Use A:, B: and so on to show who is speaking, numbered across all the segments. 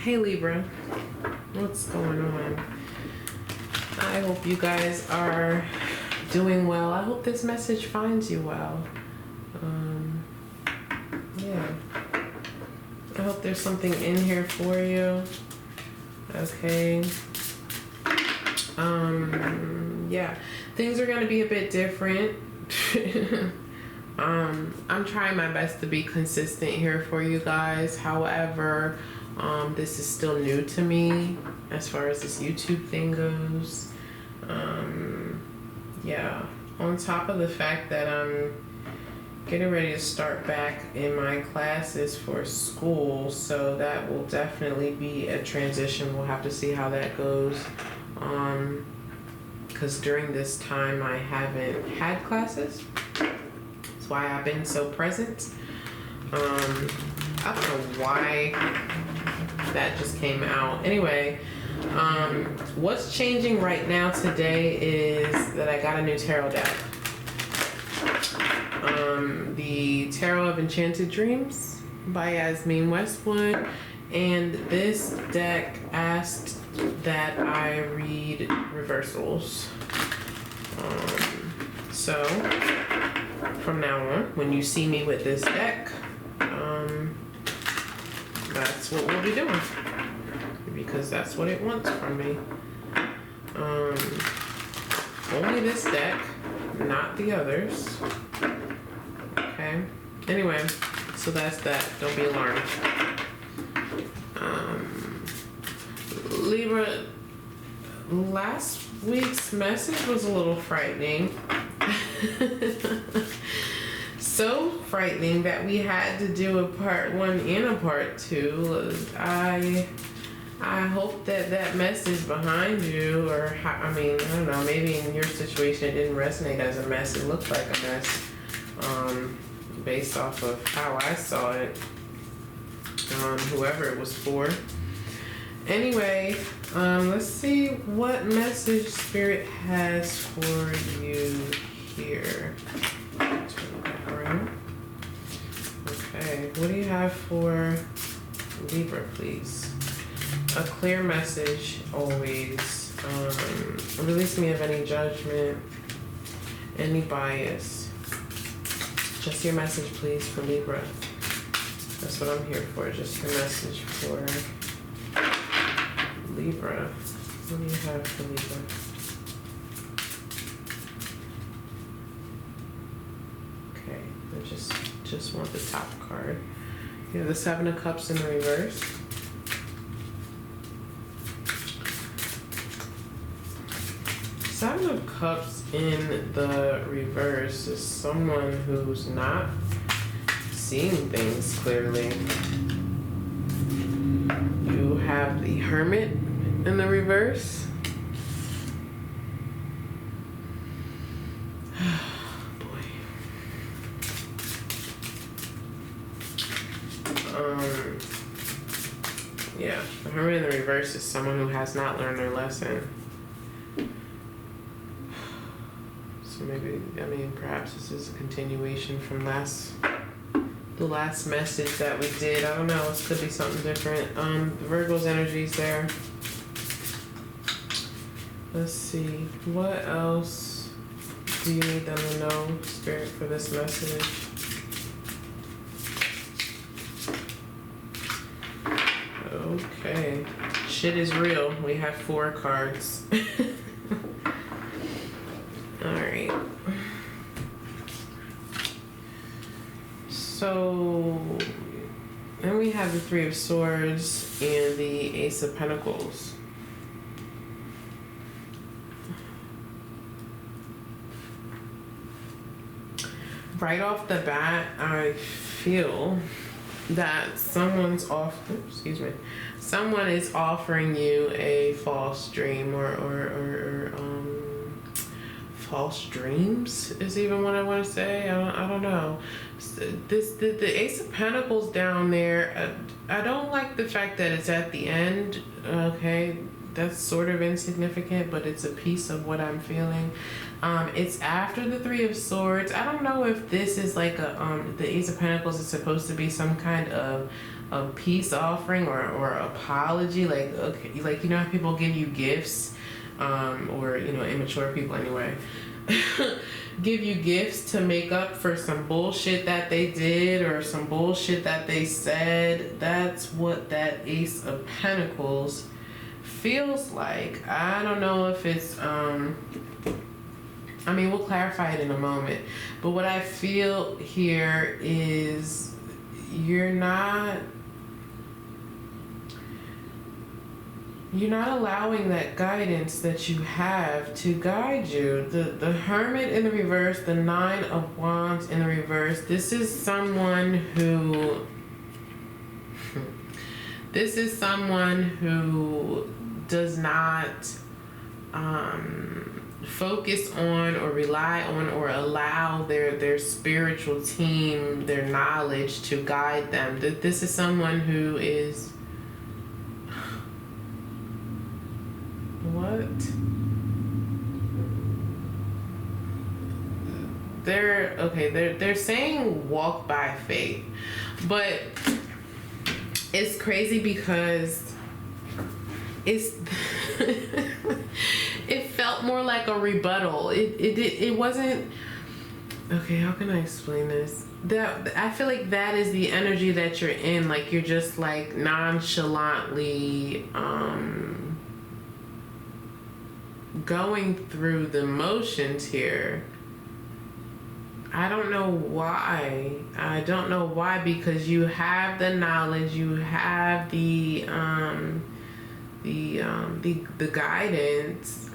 A: Hey Libra, what's going on? I hope you guys are doing well. I hope this message finds you well. Yeah. I hope there's something in here for you. Okay. Yeah. Things are gonna be a bit different. I'm trying my best to be consistent here for you guys. However, this is still new to me as far as this YouTube thing goes. Yeah, on top of the fact that I'm getting ready to start back in my classes for school, so that will definitely be a transition. We'll have to see how that goes. Because during this time I haven't had classes. That's why I've been so present. I don't know why that just came out. Anyway, what's changing right now today is that I got a new tarot deck. The Tarot of Enchanted Dreams by Yasmin Westwood. And this deck asked that I read reversals. So from now on, when you see me with this deck, that's what we'll be doing, because that's what it wants from me. Only this deck, not the others. Okay. Anyway, so that's that. Don't be alarmed. Libra, last week's message was a little frightening. So frightening that we had to do a part 1 and a part 2. I hope that message behind you, or I don't know, maybe in your situation it didn't resonate as a mess. It looked like a mess, based off of how I saw it, whoever it was for. Anyway, let's see what message Spirit has for you here. Turn it back around. Okay, what do you have for Libra, please? A clear message, always. Release me of any judgment, any bias. Just your message, please, for Libra. That's what I'm here for, just your message for Libra. What do you have for Libra? Okay, I just want the top card. You have the 7 of Cups in the reverse. Seven of Cups in the reverse is someone who's not seeing things clearly. You have the Hermit in the reverse. Yeah, the Hermit in the reverse is someone who has not learned their lesson. So maybe, perhaps this is a continuation from the last message that we did. I don't know, this could be something different. The Virgo's energy's there. Let's see, what else do you need them to know, Spirit, for this message? Okay, shit is real. We have 4 cards. Alright. So, then we have the 3 of Swords and the Ace of Pentacles. Right off the bat, I feel that someone is offering you a false dream, or false dreams is even what I want to say. I don't know. The Ace of Pentacles down there, I don't like the fact that it's at the end. Okay, that's sort of insignificant, but it's a piece of what I'm feeling. It's after the 3 of Swords. I don't know if this is like the Ace of Pentacles is supposed to be some kind of a peace offering or apology. Like, okay, like, you know how people give you gifts, or, you know, immature people anyway, give you gifts to make up for some bullshit that they did or some bullshit that they said. That's what that Ace of Pentacles feels like. I don't know if it's, I mean, we'll clarify it in a moment. But what I feel here is you're not allowing that guidance that you have to guide you. The Hermit in the reverse, the Nine of Wands in the reverse. This is someone who does not focus on or rely on or allow their spiritual team, their knowledge to guide them. This is someone who is they're saying walk by faith, but it's crazy because it's it felt more like a rebuttal. It wasn't. Okay, how can I explain this? That I feel like that is the energy that you're in. Like, you're just like nonchalantly going through the motions here. I don't know why. Because you have the knowledge, you have the guidance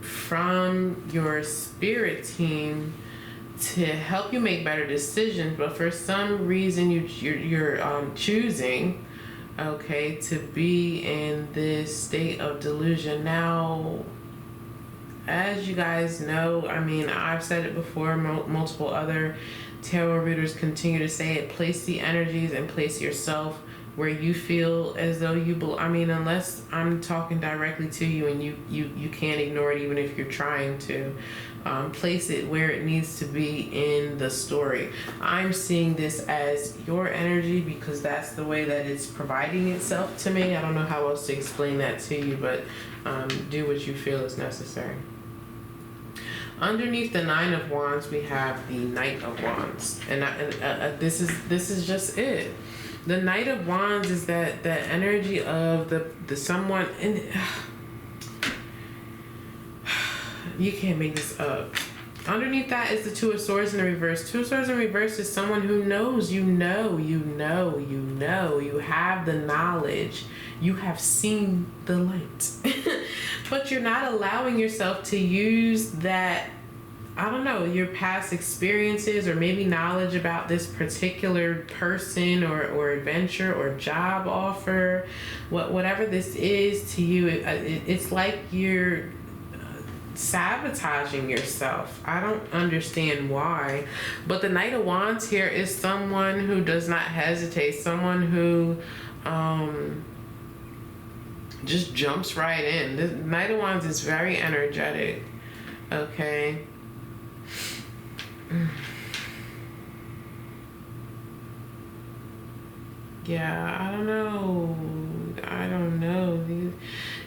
A: from your spirit team to help you make better decisions, but for some reason you're choosing, okay, to be in this state of delusion. Now, as you guys know, I mean, I've said it before, multiple other tarot readers continue to say it, place the energies and place yourself where you feel as though you belong. I mean, unless I'm talking directly to you and you can't ignore it even if you're trying to. Place it where it needs to be in the story. I'm seeing this as your energy because that's the way that it's providing itself to me. I don't know how else to explain that to you, but do what you feel is necessary. Underneath the Nine of Wands, we have the Knight of Wands, and this is just it. The Knight of Wands is that energy of the someone, and you can't make this up. Underneath that is the Two of Swords in the reverse. Two of Swords in reverse is someone who knows, you have the knowledge, you have seen the light, but you're not allowing yourself to use that, I don't know, your past experiences or maybe knowledge about this particular person or adventure or job offer, whatever this is to you. It's like you're sabotaging yourself. I don't understand why, but the Knight of Wands here is someone who does not hesitate, someone who just jumps right in. The Knight of Wands is very energetic, okay? Yeah, I don't know.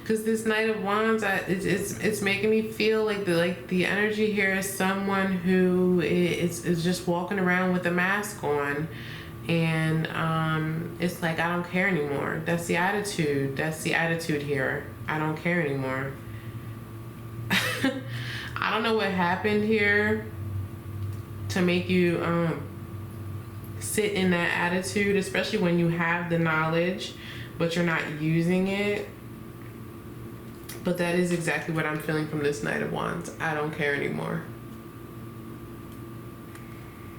A: Because this Knight of Wands, it's making me feel like the energy here is someone who is just walking around with a mask on, and it's like, I don't care anymore. That's the attitude. Here. I don't care anymore. I don't know what happened here to make you sit in that attitude, especially when you have the knowledge but you're not using it. But that is exactly what I'm feeling from this Knight of Wands. I don't care anymore.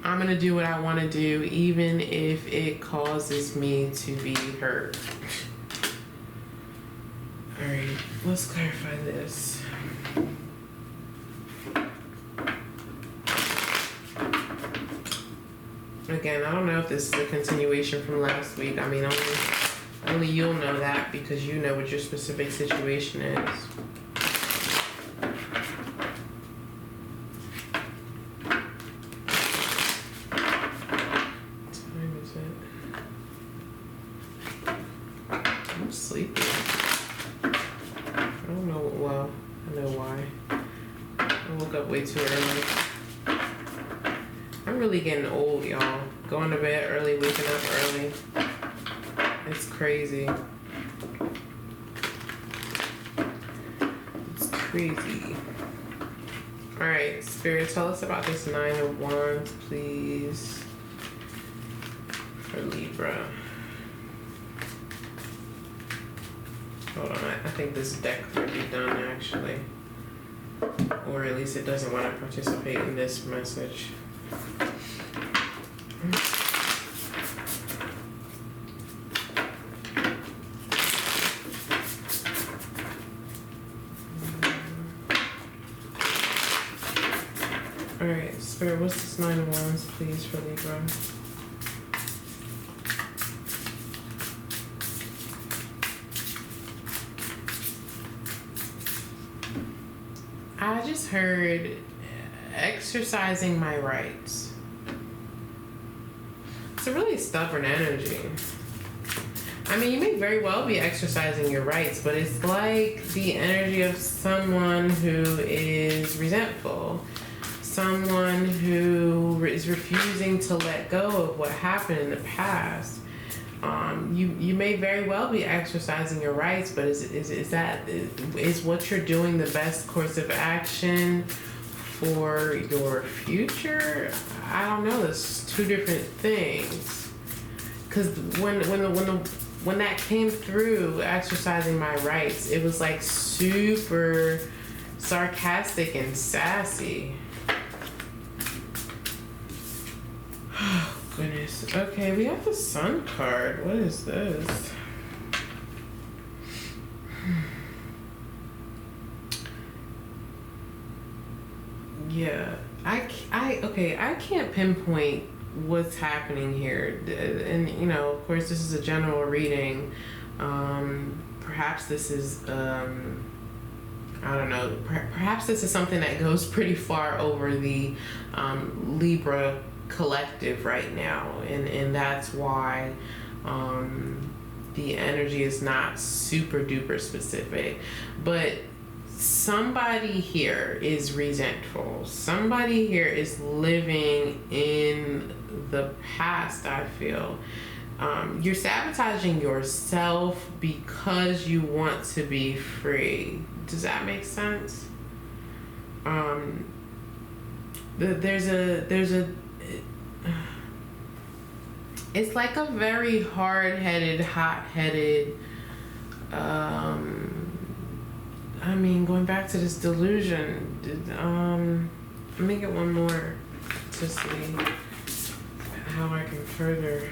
A: I'm gonna do what I want to do, even if it causes me to be hurt. All right, let's clarify this. Again, I don't know if this is a continuation from last week. I mean, only you'll know that because you know what your specific situation is. What time is it? I'm sleepy. I don't know. Well, I know why. I woke up way too early. I'm really getting old, y'all. Going to bed early, waking up early. It's crazy. It's crazy. Alright, Spirit, tell us about this 9 of Wands, please. For Libra. Hold on, I think this deck might be done actually. Or at least it doesn't want to participate in this message. Alright, Spirit, what's this 9 of Wands, please, for Libra? I just heard exercising my rights. It's a really stubborn energy. I mean, you may very well be exercising your rights, but it's like the energy of someone who is resentful. Someone who is refusing to let go of what happened in the past. You may very well be exercising your rights, but is what you're doing the best course of action for your future? I don't know. It's two different things. Because when that came through, exercising my rights, it was like super sarcastic and sassy. Oh, goodness. Okay, we have the Sun card. What is this? Yeah. I can't pinpoint what's happening here. And, you know, of course, this is a general reading. Perhaps this is, I don't know. Perhaps this is something that goes pretty far over the Libra collective right now, and that's why the energy is not super duper specific. But somebody here is resentful. Somebody here is living in the past, I feel. You're sabotaging yourself because you want to be free. Does that make sense? There's a it's like a very hard-headed, hot-headed, I mean, going back to this delusion, let me get one more to see how I can further.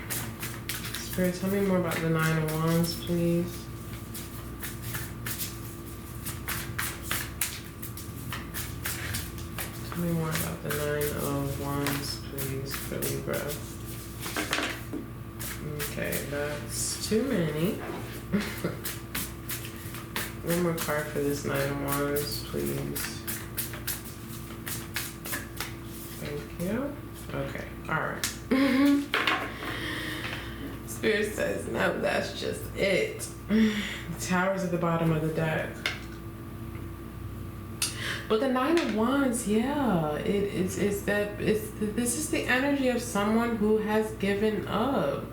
A: Spirit, tell me more about the 9 of Wands, please. Tell me more about the 9 of Wands, please, for Libra. Okay, that's too many. One more card for this 9 of Wands, please. Thank you. Okay, alright. Spirit says, no, that's just it. The Tower's at the bottom of the deck. But the 9 of Wands, yeah, this is the energy of someone who has given up.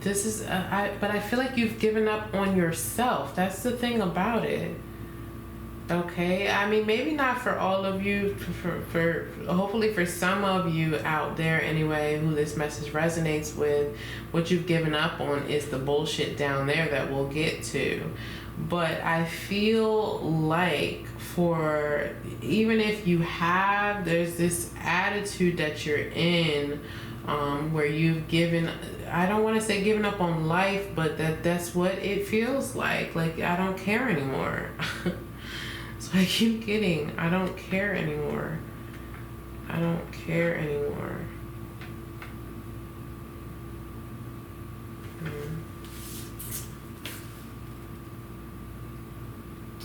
A: This is, but I feel like you've given up on yourself. That's the thing about it. Okay, I mean, maybe not for all of you, for hopefully for some of you out there anyway, who this message resonates with. What you've given up on is the bullshit down there that we'll get to. But I feel like for, even if you have, there's this attitude that you're in, where you've given, I don't want to say given up on life, but that's what it feels like I don't care anymore. So I keep getting, I don't care anymore. I don't care anymore.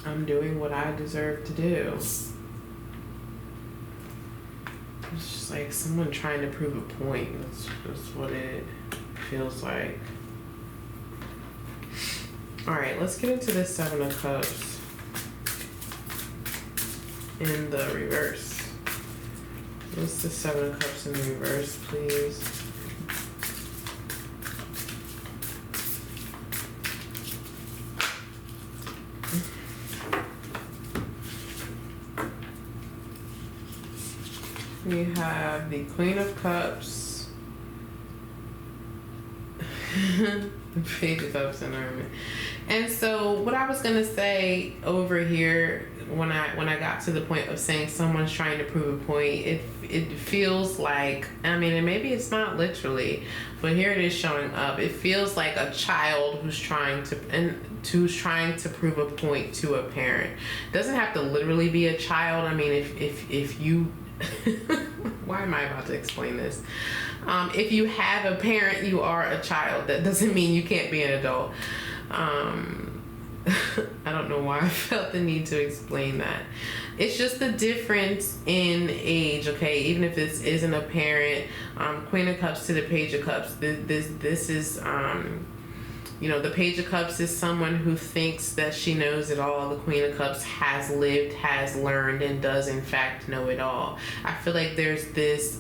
A: I'm doing what I deserve to do. It's just like someone trying to prove a point. That's what it feels like. All right, let's get into the Seven of Cups in the reverse. What's the Seven of Cups in the reverse, please? We have the Queen of Cups, the Page of Cups, and Hermit. And so what I was gonna say over here when I got to the point of saying someone's trying to prove a point, it feels like, I mean, and maybe it's not literally, but here it is showing up. It feels like a child who's trying to prove a point to a parent. It doesn't have to literally be a child. I mean, if you why am I about to explain this? If you have a parent, you are a child. That doesn't mean you can't be an adult. I don't know why I felt the need to explain that. It's just the difference in age, okay? Even if this isn't a parent, Queen of Cups to the Page of Cups, this is, you know, the Page of Cups is someone who thinks that she knows it all. The Queen of Cups has lived, has learned, and does in fact know it all. I feel like there's this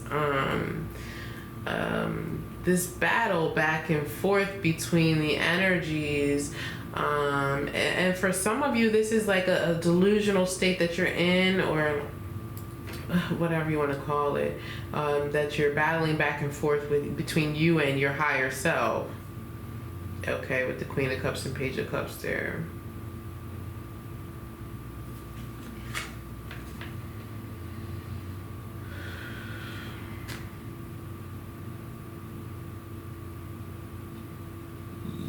A: this battle back and forth between the energies. And for some of you, this is like a delusional state that you're in, or whatever you want to call it, that you're battling back and forth between you and your higher self. Okay, with the Queen of Cups and Page of Cups there.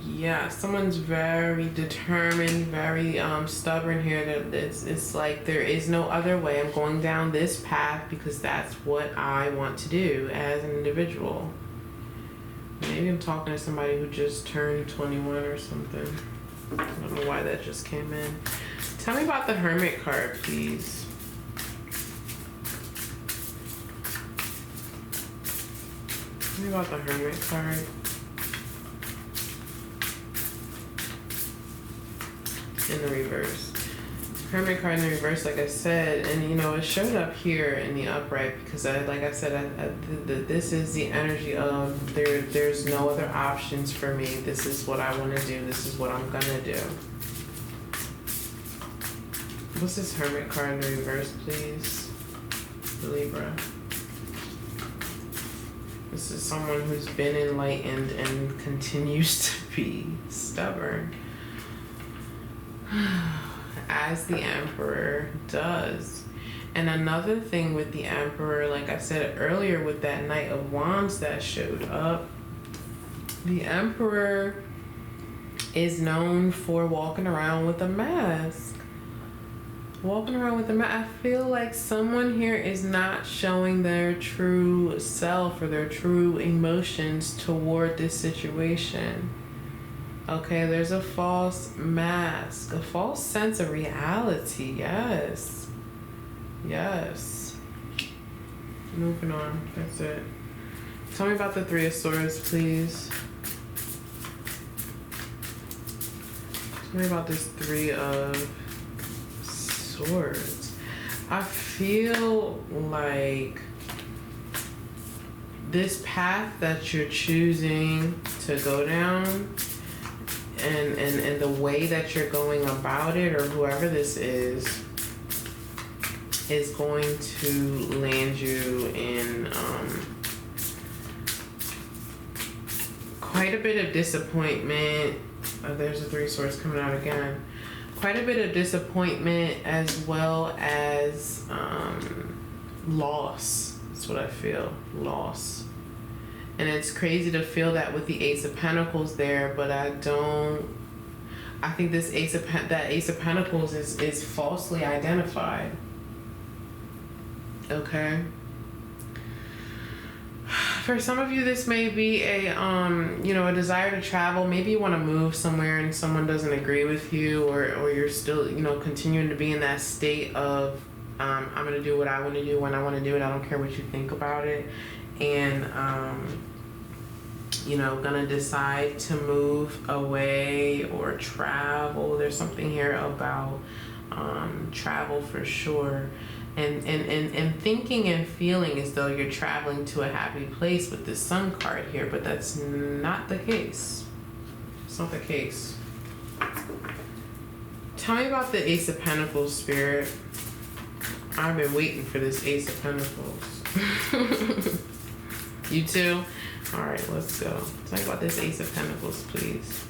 A: Yeah, someone's very determined, very stubborn here. That it's like there is no other way. I'm going down this path because that's what I want to do as an individual. Maybe I'm talking to somebody who just turned 21 or something. I don't know why that just came in. Tell me about the Hermit card, please. Tell me about the Hermit card. In the reverse. Hermit card in the reverse, like I said, and you know, it showed up here in the upright because this is the energy of there's no other options for me. This is what I want to do. This is what I'm gonna do. What's this Hermit card in the reverse, please? Libra. This is someone who's been enlightened and continues to be stubborn. As the Emperor does. And another thing with the Emperor, like I said earlier with that Knight of Wands that showed up, the Emperor is known for walking around with a mask. I feel like someone here is not showing their true self or their true emotions toward this situation. Okay, there's a false mask, a false sense of reality. Yes. Moving on. That's it. Tell me about the Three of Swords, please. Tell me about this Three of Swords. I feel like this path that you're choosing to go down and the way that you're going about it, or whoever this is going to land you in quite a bit of disappointment. There's a Three of Swords coming out again. Quite a bit of disappointment as well as loss. That's what I feel. Loss. And it's crazy to feel that with the Ace of Pentacles there, but I think this Ace of Pentacles is falsely identified. Okay. For some of you, this may be a a desire to travel. Maybe you want to move somewhere and someone doesn't agree with you, or you're still continuing to be in that state of I'm gonna do what I want to do when I want to do it. I don't care what you think about it. And you know, gonna decide to move away or travel. There's something here about travel for sure. And thinking and feeling as though you're traveling to a happy place with this Sun card here, but that's not the case. It's not the case. Tell me about the Ace of Pentacles, Spirit. I've been waiting for this Ace of Pentacles. You too? Alright, let's go. Tell me about this Ace of Pentacles, please.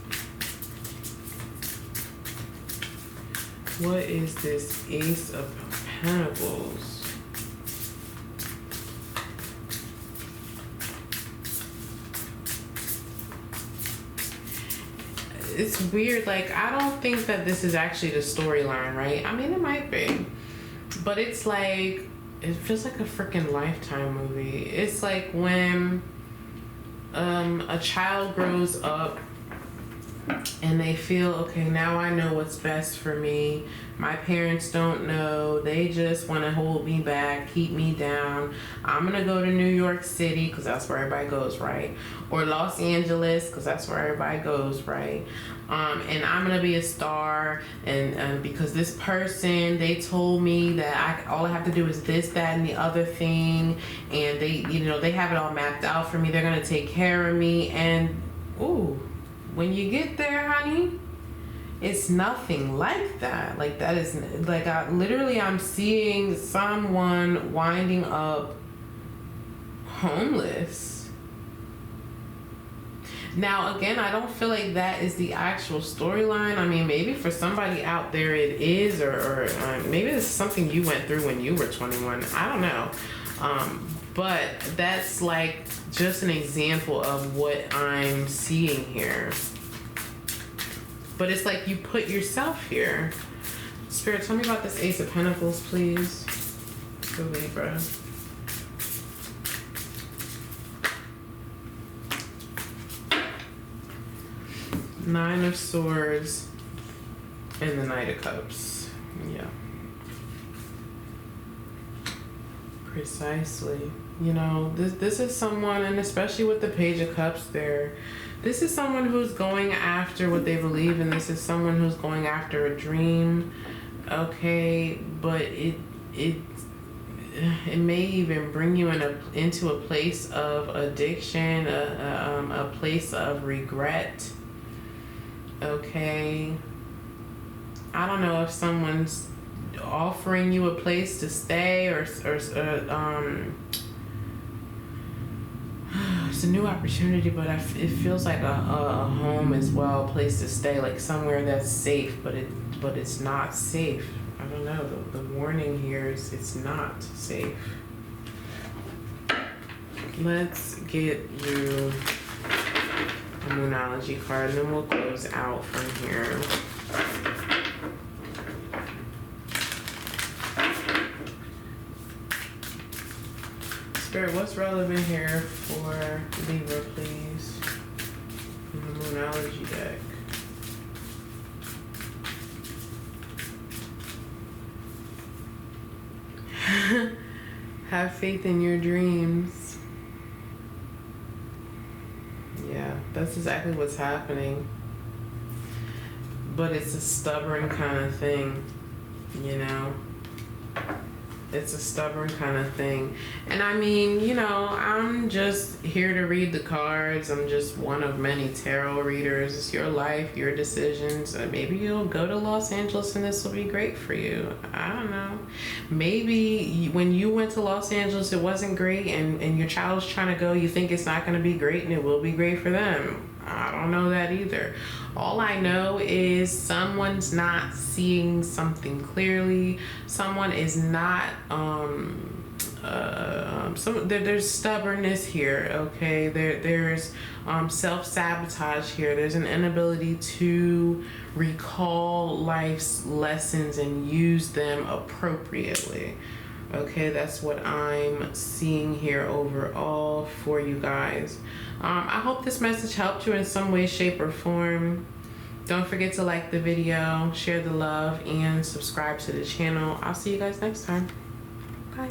A: What is this Ace of Pentacles? It's weird, like, I don't think that this is actually the storyline, right? I mean, it might be. But it's like, it feels like a freaking Lifetime movie. It's like when a child grows up and they feel, okay, now I know what's best for me. My parents don't know. They just want to hold me back, keep me down. I'm going to go to New York City because that's where everybody goes, right? Or Los Angeles because that's where everybody goes, right? And I'm going to be a star. And because this person, they told me that all I have to do is this, that, and the other thing. And they, you know, they have it all mapped out for me. They're going to take care of me. And, ooh, when you get there, honey, it's nothing like that. Like, that is, like, I'm seeing someone winding up homeless. Now, again, I don't feel like that is the actual storyline. I mean, maybe for somebody out there it is, or maybe this is something you went through when you were 21. I don't know. But that's like just an example of what I'm seeing here. But it's like you put yourself here. Spirit, tell me about this Ace of Pentacles, please. For Libra. Nine of Swords and the Knight of Cups. Yeah. Precisely. You know, this is someone, and especially with the Page of Cups there, this is someone who's going after what they believe in. This is someone who's going after a dream. Okay, but it may even bring you into a place of addiction, a place of regret. Okay, I don't know if someone's offering you a place to stay, or it's a new opportunity, but it feels like a home as well, a place to stay, like somewhere that's safe, but it's not safe. I don't know. The warning here is it's not safe. Let's get you a Moonology card, and then we'll close out from here. Spirit, what's relevant here for Libra, please? In the Moonology deck. Have faith in your dreams. Yeah, that's exactly what's happening. But it's a stubborn kind of thing, you know? It's a stubborn kind of thing. And I mean, you know, I'm just here to read the cards. I'm just one of many tarot readers. It's your life, your decisions. Maybe you'll go to Los Angeles and this will be great for you. I don't know. Maybe when you went to Los Angeles, it wasn't great, and your child's trying to go, you think it's not going to be great, and it will be great for them. I don't know that either. All I know is someone's not seeing something clearly. Someone is not, there's stubbornness here, okay? There's self-sabotage here. There's an inability to recall life's lessons and use them appropriately. Okay, that's what I'm seeing here overall for you guys. I hope this message helped you in some way, shape, or form. Don't forget to like the video, share the love, and subscribe to the channel. I'll see you guys next time. Bye.